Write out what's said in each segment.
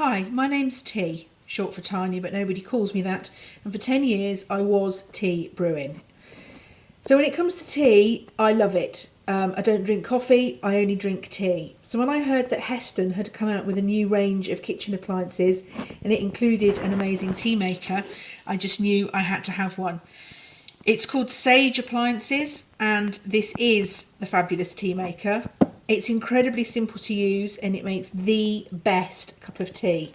Hi, my name's T, short for Tanya, but nobody calls me that. And for 10 years, I was tea brewing. So when it comes to tea, I love it. I don't drink coffee, I only drink tea. So when I heard that Heston had come out with a new range of kitchen appliances and it included an amazing tea maker, I just knew I had to have one. It's called Sage Appliances and this is the fabulous tea maker. It's incredibly simple to use and it makes the best cup of tea.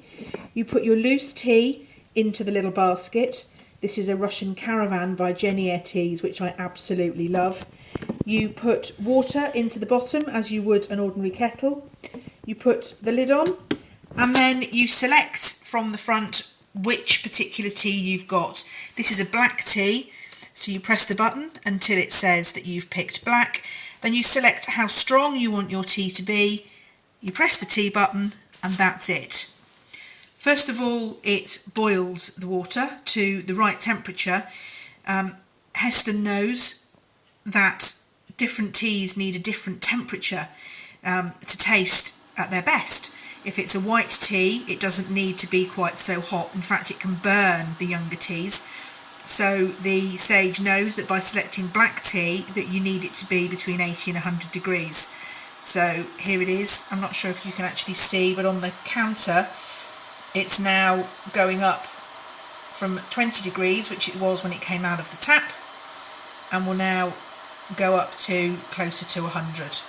You put your loose tea into the little basket. This is a Russian Caravan by Genier Teas, which I absolutely love. You put water into the bottom as you would an ordinary kettle. You put the lid on and then you select from the front which particular tea you've got. This is a black tea, so you press the button until it says that you've picked black. Then you select how strong you want your tea to be. You press the tea button and that's it. First of all, it boils the water to the right temperature. Heston knows that different teas need a different temperature to taste at their best. If it's a white tea, it doesn't need to be quite so hot. In fact, it can burn the younger teas. So the Sage knows that by selecting black tea that you need it to be between 80 and 100 degrees. So here it is. I'm not sure if you can actually see, but on the counter it's now going up from 20 degrees, which it was when it came out of the tap, and will now go up to closer to 100.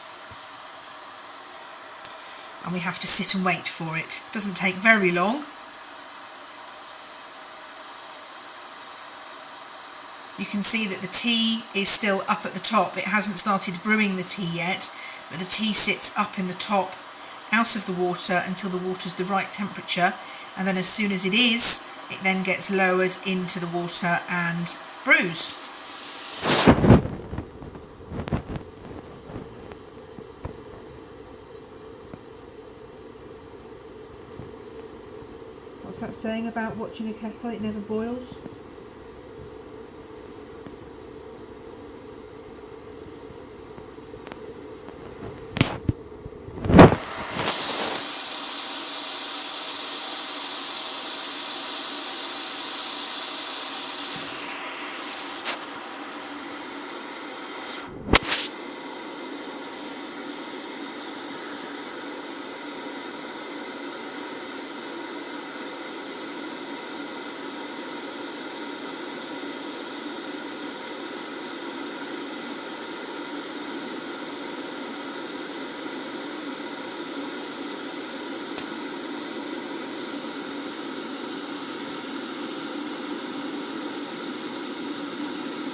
And we have to sit and wait for it. It doesn't take very long. You can see that the tea is still up at the top. It hasn't started brewing the tea yet, but the tea sits up in the top, out of the water until the water's the right temperature, and then as soon as it is, it then gets lowered into the water and brews. What's that saying about watching a kettle? It never boils?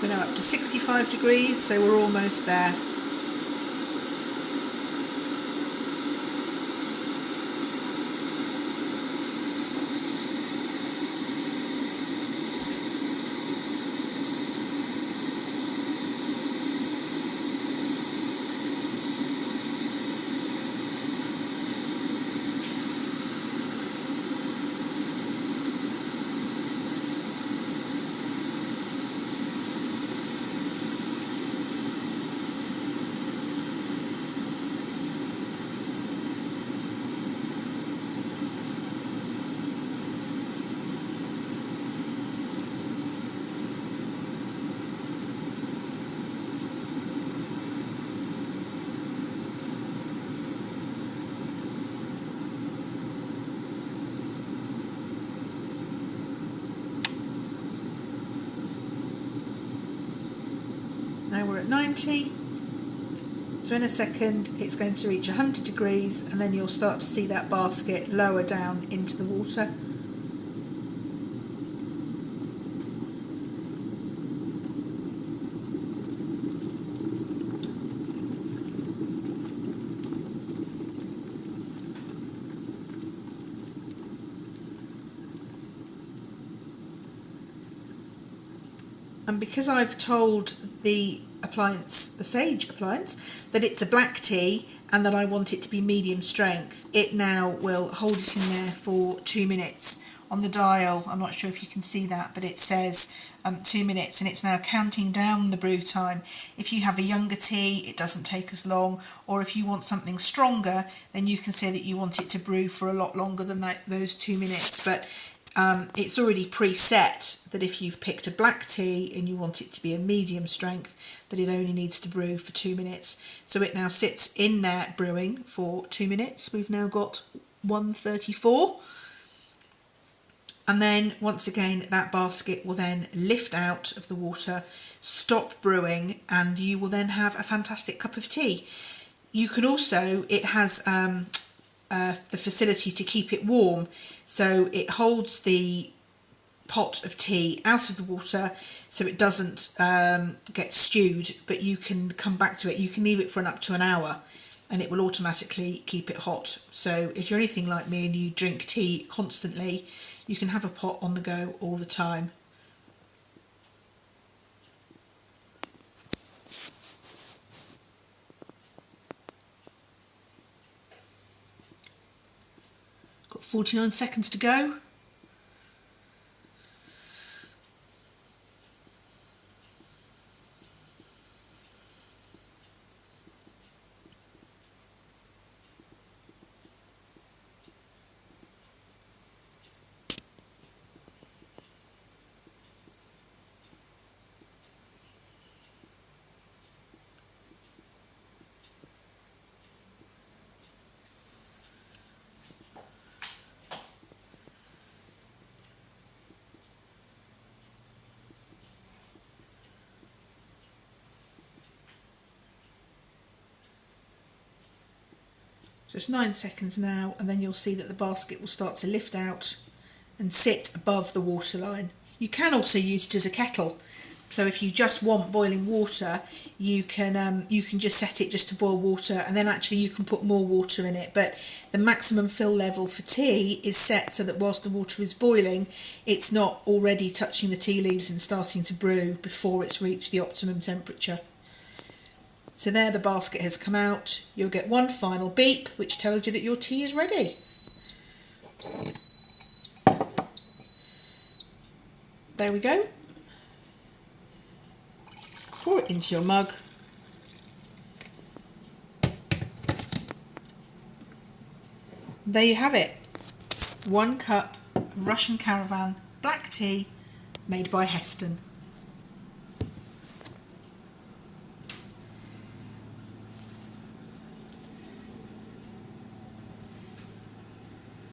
We're now up to 65 degrees, so we're almost there. Now we're at 90, so in a second it's going to reach 100 degrees and then you'll start to see that basket lower down into the water. And because I've told the Sage appliance, that it's a black tea and that I want it to be medium strength, it now will hold it in there for 2 minutes. On the dial, I'm not sure if you can see that, but it says 2 minutes, and it's now counting down the brew time. If you have a younger tea, it doesn't take as long, or if you want something stronger, then you can say that you want it to brew for a lot longer than those 2 minutes. But it's already preset that if you've picked a black tea and you want it to be a medium strength, that it only needs to brew for 2 minutes. So it now sits in there brewing for 2 minutes. We've now got 1:34. And then once again, that basket will then lift out of the water, stop brewing, and you will then have a fantastic cup of tea. You can also, it has the facility to keep it warm, so it holds the pot of tea out of the water so it doesn't get stewed, but you can come back to it. You can leave it for up to an hour and it will automatically keep it hot. So if you're anything like me and you drink tea constantly, you can have a pot on the go all the time. Got 49 seconds to go. Just 9 seconds now, and then you'll see that the basket will start to lift out and sit above the waterline. You can also use it as a kettle. So if you just want boiling water, you can just set it just to boil water, and then actually you can put more water in it. But the maximum fill level for tea is set so that whilst the water is boiling, it's not already touching the tea leaves and starting to brew before it's reached the optimum temperature. So there, the basket has come out. You'll get one final beep, which tells you that your tea is ready. There we go. Pour it into your mug. There you have it. 1 cup of Russian Caravan black tea made by Heston.